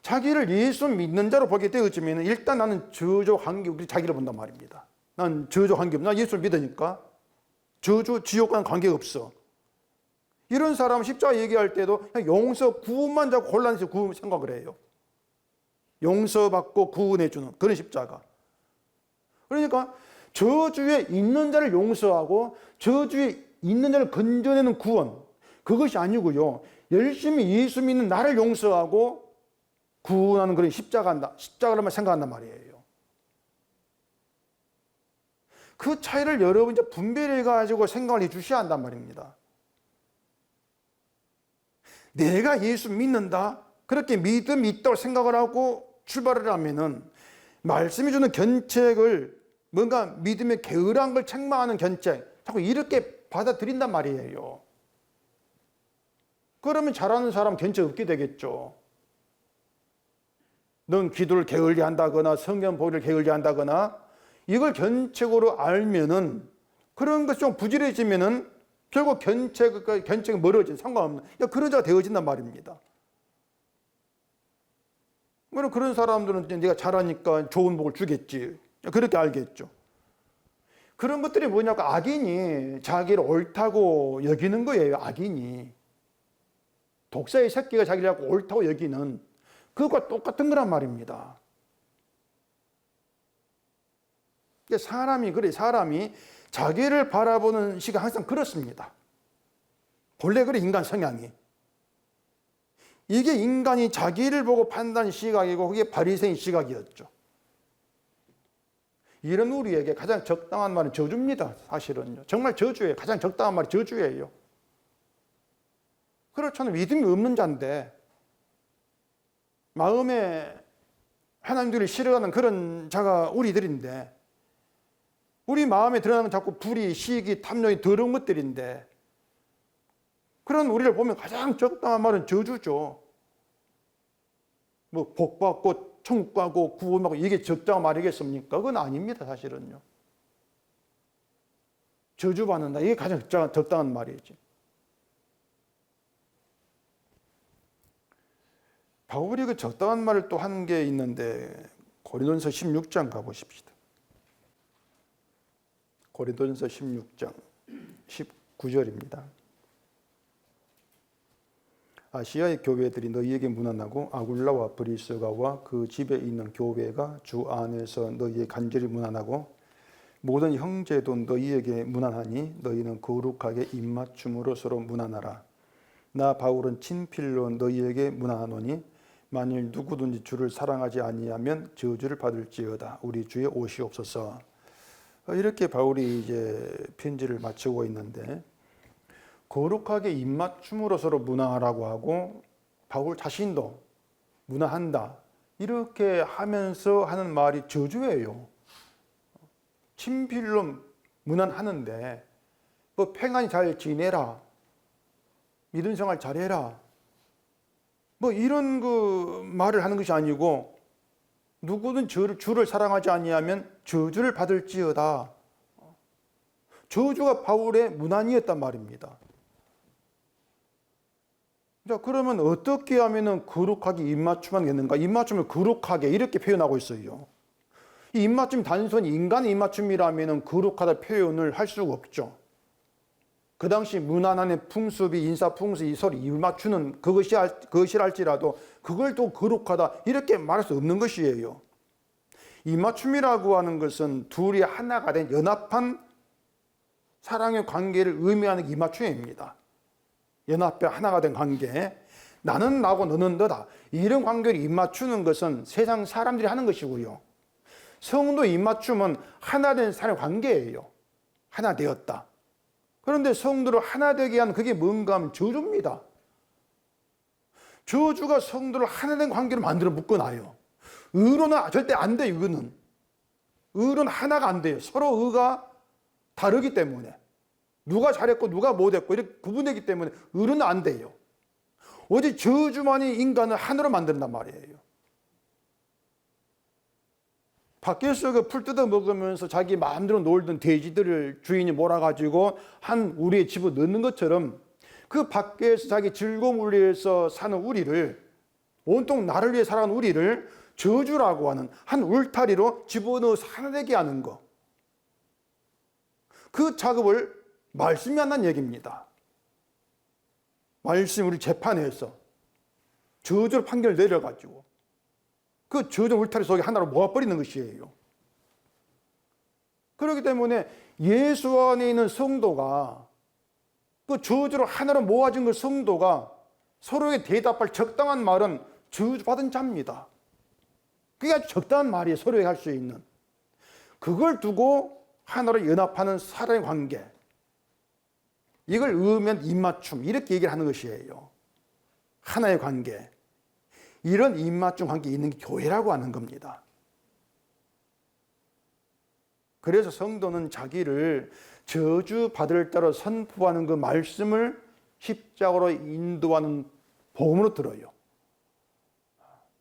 자기를 예수 믿는 자로 보게 되어지면 일단 나는 저주 관계 없이 자기를 본단 말입니다. 난 저주 관계 없어. 난 예수를 믿으니까 저주 지옥과는 관계가 없어. 이런 사람 십자가 얘기할 때도 그냥 용서, 구원만 자꾸 혼란해서 구원 생각을 해요. 용서받고 구원해주는 그런 십자가. 그러니까 저주에 있는 자를 용서하고 저주에 있는 자를 건져내는 구원, 그것이 아니고요. 열심히 예수 믿는 나를 용서하고 구원하는 그런 십자가로만 생각한단 말이에요. 그 차이를 여러분 이제 분별해가지고 생각을 해 주셔야 한단 말입니다. 내가 예수 믿는다, 그렇게 믿음이 있다고 생각을 하고 출발을 하면은 말씀이 주는 견책을, 뭔가 믿음의 게으른 걸 책망하는 견책, 자꾸 이렇게 받아들인단 말이에요. 그러면 잘하는 사람 견책 없게 되겠죠. 넌 기도를 게을리 한다거나 성경 보기를 게을리 한다거나 이걸 견책으로 알면은, 그런 것이 좀 부질해지면은 결국 견책이 멀어진, 상관없는 그런 자가 되어진단 말입니다. 그런 사람들은 내가 잘하니까 좋은 복을 주겠지, 그렇게 알겠죠. 그런 것들이 뭐냐고, 악인이 자기를 옳다고 여기는 거예요. 악인이 독사의 새끼가 자기를 옳다고 여기는 그것과 똑같은 거란 말입니다. 사람이 자기를 바라보는 시각 항상 그렇습니다. 본래 그래, 인간 성향이. 이게 인간이 자기를 보고 판단한 시각이고 그게 바리새인 시각이었죠. 이런 우리에게 가장 적당한 말은 저주입니다. 사실은요. 정말 저주예요. 가장 적당한 말이 저주예요. 그렇잖아요. 믿음이 없는 자인데, 마음에 하나님들을 싫어하는 그런 자가 우리들인데, 우리 마음에 드러나는 자꾸 불의, 시기, 탐욕이 더러운 것들인데, 그런 우리를 보면 가장 적당한 말은 저주죠. 뭐 복받고 천국 가고 구원하고 이게 적당한 말이겠습니까? 그건 아닙니다. 사실은요. 저주받는다, 이게 가장 적당한 말이지. 바울이 그 적당한 말을 또 하는 게 있는데, 고린도전서 16장 가보십시다. 고린도전서 16장 19절입니다. 아시아의 교회들이 너희에게 문안하고 아굴라와 브리스가와 그 집에 있는 교회가 주 안에서 너희에 간절히 문안하고 모든 형제도 너희에게 문안하니 너희는 거룩하게 입맞춤으로 서로 문안하라. 나 바울은 친필로 너희에게 문안하노니 만일 누구든지 주를 사랑하지 아니하면 저주를 받을지어다. 우리 주에 오시옵소서. 이렇게 바울이 이제 편지를 마치고 있는데, 거룩하게 입맞춤으로 서로 문안하라고 하고 바울 자신도 문안한다, 이렇게 하면서 하는 말이 저주예요. 친필로 문안하는데 뭐 평안히 잘 지내라, 믿음 생활 잘해라, 뭐 이런 그 말을 하는 것이 아니고, 누구든 주를 사랑하지 아니하면 저주를 받을지어다. 저주가 바울의 문안이었단 말입니다. 자, 그러면 어떻게 하면은 거룩하게 입맞춤하겠는가? 입맞춤을 거룩하게 이렇게 표현하고 있어요. 이 입맞춤이 단순히 인간의 입맞춤이라면은 거룩하다 표현을 할 수가 없죠. 그 당시 문안안의 풍습이, 인사 풍습이 서로 입맞추는 그것이랄지라도 그걸 또 거룩하다 이렇게 말할 수 없는 것이에요. 입맞춤이라고 하는 것은 둘이 하나가 된 연합한 사랑의 관계를 의미하는 입맞춤입니다. 연합해 하나가 된 관계, 나는 나고 너는 너다, 이런 관계를 입맞추는 것은 세상 사람들이 하는 것이고요. 성도 입맞춤은 하나 된 사람의 관계예요. 하나 되었다. 그런데 성도를 하나 되게 한 그게 뭔가 하면 저주입니다. 저주가 성도를 하나 된 관계로 만들어 묶어놔요. 의로는 절대 안 돼요. 이거는 의로는 하나가 안 돼요. 서로 의가 다르기 때문에, 누가 잘했고 누가 못했고 이렇게 구분되기 때문에 의로는 안 돼요. 오직 저주만이 인간을 하나로 만든단 말이에요. 밖에서 그 풀 뜯어 먹으면서 자기 마음대로 놀던 돼지들을 주인이 몰아가지고 한 우리의 집어 넣는 것처럼, 그 밖에서 자기 즐거움을 위해서 사는 우리를, 온통 나를 위해 살아가는 우리를 저주라고 하는 한 울타리로 집어넣어서 하나 되게 하는 것, 그 작업을 말씀이 한다는 얘기입니다. 말씀 우리 재판에서 저주로 판결 내려가지고 그 저주 울타리 속에 하나로 모아버리는 것이에요. 그렇기 때문에 예수 안에 있는 성도가 그 저주로 하나로 모아진 그 성도가 서로에게 대답할 적당한 말은 저주받은 자입니다. 그게 아주 적당한 말이에요. 서로에게 할 수 있는. 그걸 두고 하나로 연합하는 사랑의 관계. 이걸 의면 입맞춤 이렇게 얘기를 하는 것이에요. 하나의 관계. 이런 입맞춤 관계에 있는 게 교회라고 하는 겁니다. 그래서 성도는 자기를 저주받을 자로 선포하는 그 말씀을 십자가로 인도하는 복음으로 들어요.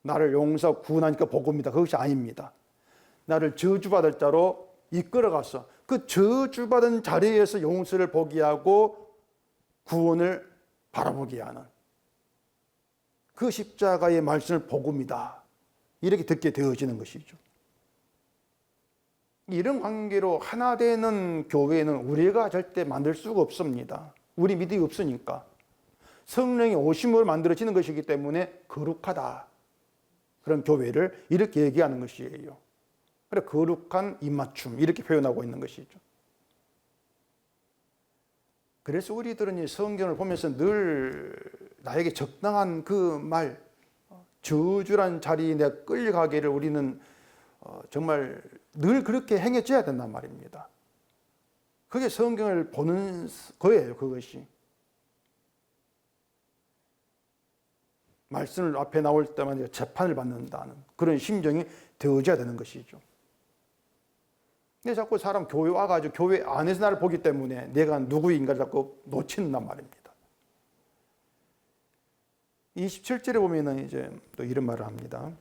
나를 용서하고 구원하니까 복음이다. 그것이 아닙니다. 나를 저주받을 자로 이끌어가서 그 저주받은 자리에서 용서를 보게 하고 구원을 바라보게 하는 그 십자가의 말씀을 복음이다. 이렇게 듣게 되어지는 것이죠. 이런 관계로 하나 되는 교회는 우리가 절대 만들 수가 없습니다. 우리 믿음이 없으니까. 성령의 오심으로 만들어지는 것이기 때문에 거룩하다. 그런 교회를 이렇게 얘기하는 것이에요. 그래, 거룩한 입맞춤 이렇게 표현하고 있는 것이죠. 그래서 우리들은 이 성경을 보면서 늘 나에게 적당한 그 말, 저주란 자리에 내가 끌려가기를 우리는 정말 늘 그렇게 행해져야 된단 말입니다. 그게 성경을 보는 거예요, 그것이. 말씀을 앞에 나올 때마다 재판을 받는다는 그런 심정이 되어져야 되는 것이죠. 근데 자꾸 사람 교회 와가지고 교회 안에서 나를 보기 때문에 내가 누구인가를 자꾸 놓친단 말입니다. 27절에 보면은 이제 또 이런 말을 합니다.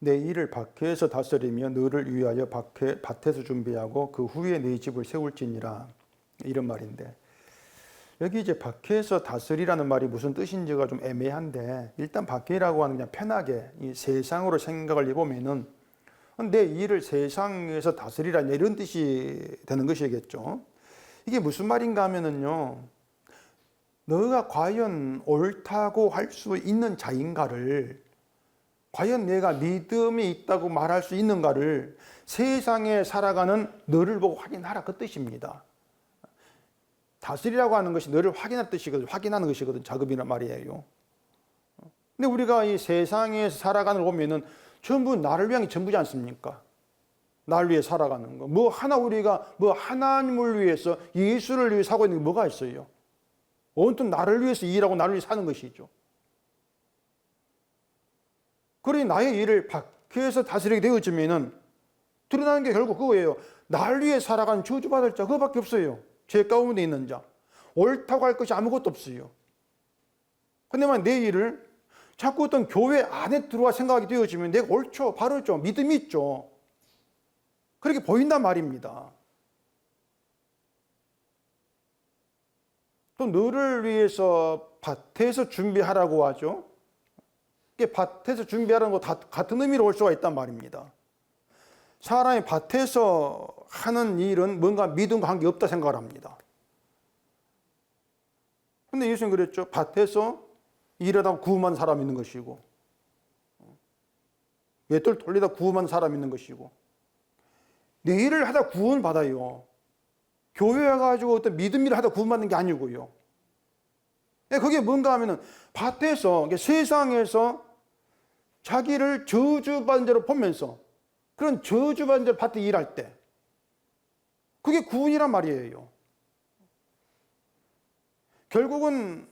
내 일을 밖에서 다스리며 너를 위하여 밭에서 준비하고 그 후에 내 집을 세울지니라. 이런 말인데, 여기 이제 밖에서 다스리라는 말이 무슨 뜻인지가 좀 애매한데, 일단 밖이라고 하는 그냥 편하게 이 세상으로 생각을 해보면은 내 일을 세상에서 다스리라는 이런 뜻이 되는 것이겠죠. 이게 무슨 말인가 하면은요, 너가 과연 옳다고 할 수 있는 자인가를, 과연 내가 믿음이 있다고 말할 수 있는가를 세상에 살아가는 너를 보고 확인하라, 그 뜻입니다. 다스리라고 하는 것이 너를 확인할 뜻이거든, 확인하는 것이거든, 작업이란 말이에요. 근데 우리가 이 세상에서 살아가는 걸 보면은 전부 나를 위한 게 전부지 않습니까? 나를 위해 살아가는 거. 뭐 하나 우리가 뭐 하나님을 위해서, 예수를 위해 살고 있는 게 뭐가 있어요? 온통 나를 위해서 일하고 나를 위해 사는 것이죠. 그러니 나의 일을 밖에서 다스리게 되어지면은 드러나는 게 결국 그거예요. 나를 위해 살아가는 저주받을 자, 그거밖에 없어요. 죄 가운데 있는 자. 옳다고 할 것이 아무것도 없어요. 근데만 내 일을 자꾸 어떤 교회 안에 들어와 생각하게 되어지면 내가 옳죠, 바르죠, 믿음이 있죠. 그렇게 보인단 말입니다. 또 너를 위해서 밭에서 준비하라고 하죠. 이게 밭에서 준비하라는 거 같은 의미로 올 수가 있단 말입니다. 사람이 밭에서 하는 일은 뭔가 믿음과 관계없다 생각을 합니다. 근데 예수님 그랬죠. 밭에서 일하다 구원한 사람 있는 것이고, 맷돌 돌리다 구원한 사람 있는 것이고, 내 일을 하다 구원을 받아요. 교회에 가지고 어떤 믿음 일을 하다 구원받는 게 아니고요. 그게 뭔가 하면은 밭에서, 세상에서 자기를 저주받은 자로 보면서 그런 저주받은 자로 밭에 일할 때, 그게 구원이란 말이에요. 결국은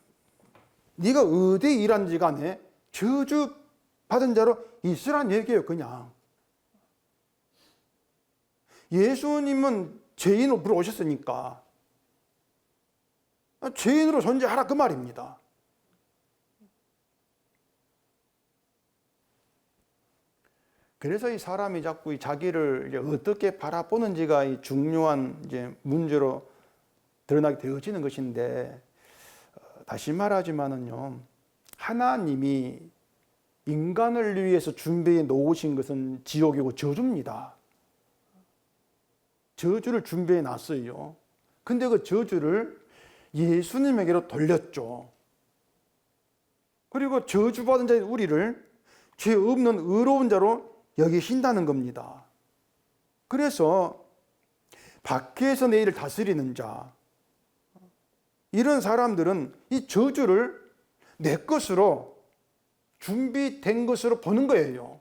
네가 어디에 일하는지 간에 저주받은 자로 있으란 얘기예요, 그냥. 예수님은 죄인으로 오셨으니까 죄인으로 존재하라, 그 말입니다. 그래서 이 사람이 자꾸 자기를 이제 어떻게 바라보는지가 이 중요한 이제 문제로 드러나게 되어지는 것인데, 다시 말하지만은요, 하나님이 인간을 위해서 준비해 놓으신 것은 지옥이고 저주입니다. 저주를 준비해 놨어요. 근데 그 저주를 예수님에게로 돌렸죠. 그리고 저주받은 자인 우리를 죄 없는 의로운 자로 여기신다는 겁니다. 그래서 밖에서 내 일을 다스리는 자, 이런 사람들은 이 저주를 내 것으로 준비된 것으로 보는 거예요.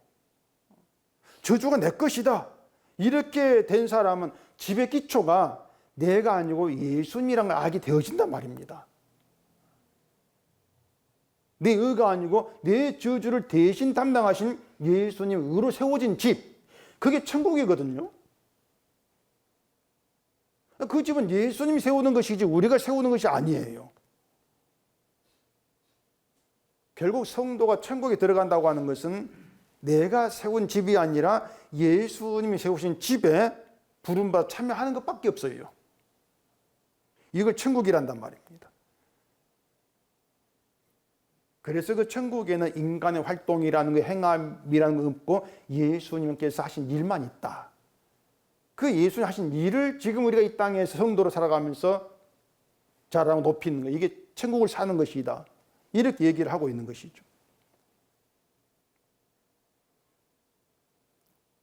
저주가 내 것이다. 이렇게 된 사람은 집의 기초가 내가 아니고 예수님이라는 걸 알게 되어진단 말입니다. 내 의가 아니고 내 저주를 대신 담당하신 예수님 의로 세워진 집, 그게 천국이거든요. 그 집은 예수님이 세우는 것이지 우리가 세우는 것이 아니에요. 결국 성도가 천국에 들어간다고 하는 것은 내가 세운 집이 아니라 예수님이 세우신 집에 부름받아 참여하는 것밖에 없어요. 이걸 천국이란단 말입니다. 그래서 그 천국에는 인간의 활동이라는 거, 행함이라는 거 없고 예수님께서 하신 일만 있다. 그 예수님 하신 일을 지금 우리가 이 땅에서 성도로 살아가면서 자랑하고 높이는 거, 이게 천국을 사는 것이다. 이렇게 얘기를 하고 있는 것이죠.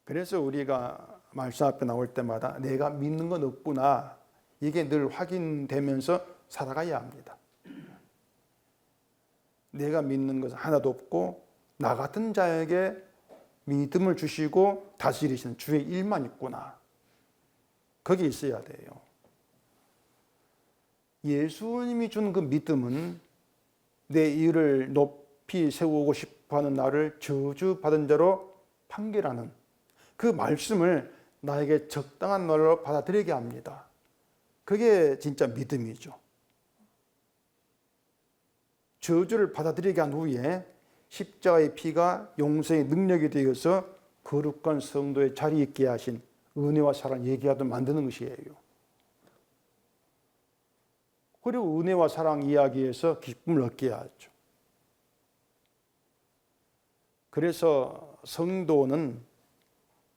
그래서 우리가 말씀 앞에 나올 때마다 내가 믿는 건 없구나, 이게 늘 확인되면서 살아가야 합니다. 내가 믿는 것은 하나도 없고 나 같은 자에게 믿음을 주시고 다스리시는 주의 일만 있구나. 거기 있어야 돼요. 예수님이 준 그 믿음은 내 일을 높이 세우고 싶어하는 나를 저주받은 자로 판결하는 그 말씀을 나에게 적당한 말로 받아들이게 합니다. 그게 진짜 믿음이죠. 저주를 받아들이게 한 후에 십자가의 피가 용서의 능력이 되어서 거룩한 성도의 자리 있게 하신 은혜와 사랑 얘기하도록 만드는 것이에요. 그리고 은혜와 사랑 이야기에서 기쁨을 얻게 하죠. 그래서 성도는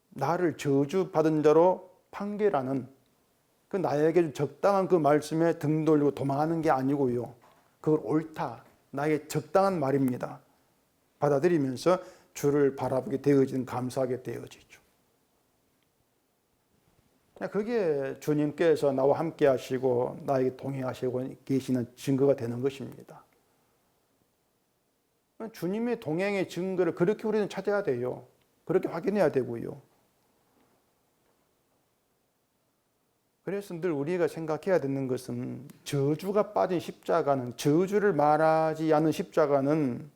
나를 저주받은 자로 판결하는 그 나에게 적당한 그 말씀에 등 돌리고 도망하는 게 아니고요. 그걸 옳다, 나에게 적당한 말입니다. 받아들이면서 주를 바라보게 되어지는, 감사하게 되어지죠. 그게 주님께서 나와 함께 하시고 나에게 동행하시고 계시는 증거가 되는 것입니다. 주님의 동행의 증거를 그렇게 우리는 찾아야 돼요. 그렇게 확인해야 되고요. 그래서 늘 우리가 생각해야 되는 것은 저주가 빠진 십자가는, 저주를 말하지 않은 십자가는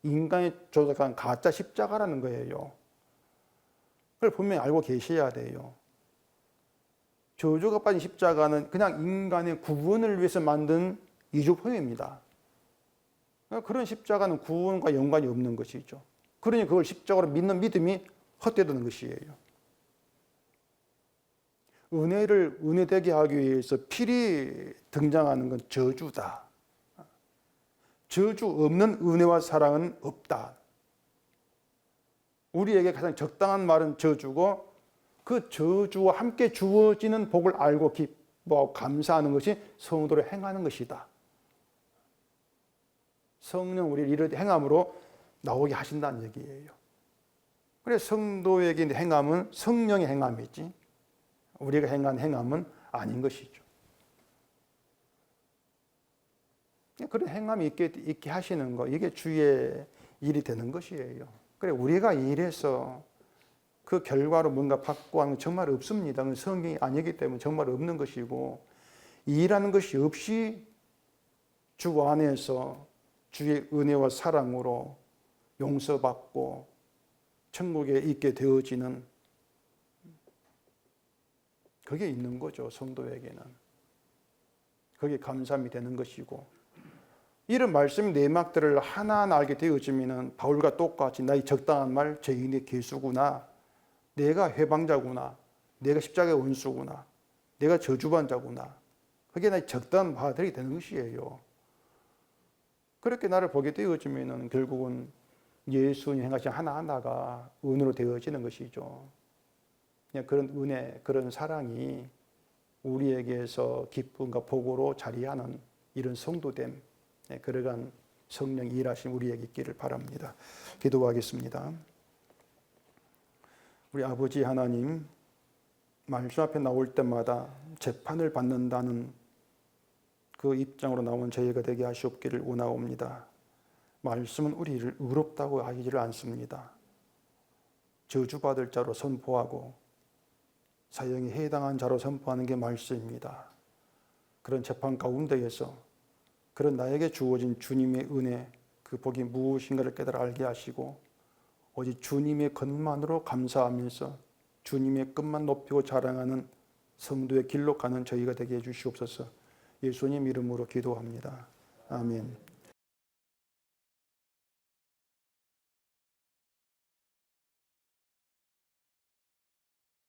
인간이 조작한 가짜 십자가라는 거예요. 그걸 분명히 알고 계셔야 돼요. 저주가 빠진 십자가는 그냥 인간의 구원을 위해서 만든 이주포입니다. 그런 십자가는 구원과 연관이 없는 것이죠. 그러니 그걸 십자가로 믿는 믿음이 헛되는 것이에요. 은혜를 은혜되게 하기 위해서 필히 등장하는 건 저주다. 저주 없는 은혜와 사랑은 없다. 우리에게 가장 적당한 말은 저주고, 그 저주와 함께 주어지는 복을 알고 기뻐하고 감사하는 것이 성도로 행하는 것이다. 성령 우리를 이런 행함으로 나오게 하신다는 얘기예요. 그래서 성도에게 행함은 성령의 행함이지 우리가 행한 행함은 아닌 것이죠. 그런 행함이 있게 하시는 거, 이게 주의 일이 되는 것이에요. 그래, 우리가 일해서 그 결과로 뭔가 받고 하는 건 정말 없습니다. 성경이 아니기 때문에 정말 없는 것이고, 일하는 것이 없이 주 안에서 주의 은혜와 사랑으로 용서받고 천국에 있게 되어지는, 그게 있는 거죠. 성도에게는. 그게 감사함이 되는 것이고, 이런 말씀 내막들을 하나하나 알게 되어지면 바울과 똑같이 나의 적당한 말, 죄인의 개수구나, 내가 회방자구나, 내가 십자가의 원수구나, 내가 저주받은 자구나, 그게 나의 적당한 받아들이게 되는 것이에요. 그렇게 나를 보게 되어지면 결국은 예수님 행하신 하나하나가 은혜로 되어지는 것이죠. 그냥 그런 은혜, 그런 사랑이 우리에게서 기쁨과 복으로 자리하는 이런 성도됨, 그러한 성령 일하심 우리에게 있기를 바랍니다. 기도하겠습니다. 우리 아버지 하나님, 말씀 앞에 나올 때마다 재판을 받는다는 그 입장으로 나온 저희가 되게 하시옵기를 원하옵니다. 말씀은 우리를 의롭다고 하기를 않습니다. 저주받을 자로 선포하고 사형에 해당한 자로 선포하는 게 말씀입니다. 그런 재판 가운데에서 그런 나에게 주어진 주님의 은혜, 그 복이 무엇인가를 깨달아 알게 하시고 오직 주님의 것만으로 감사하면서 주님의 끝만 높이고 자랑하는 성도의 길로 가는 저희가 되게 해주시옵소서. 예수님 이름으로 기도합니다. 아멘.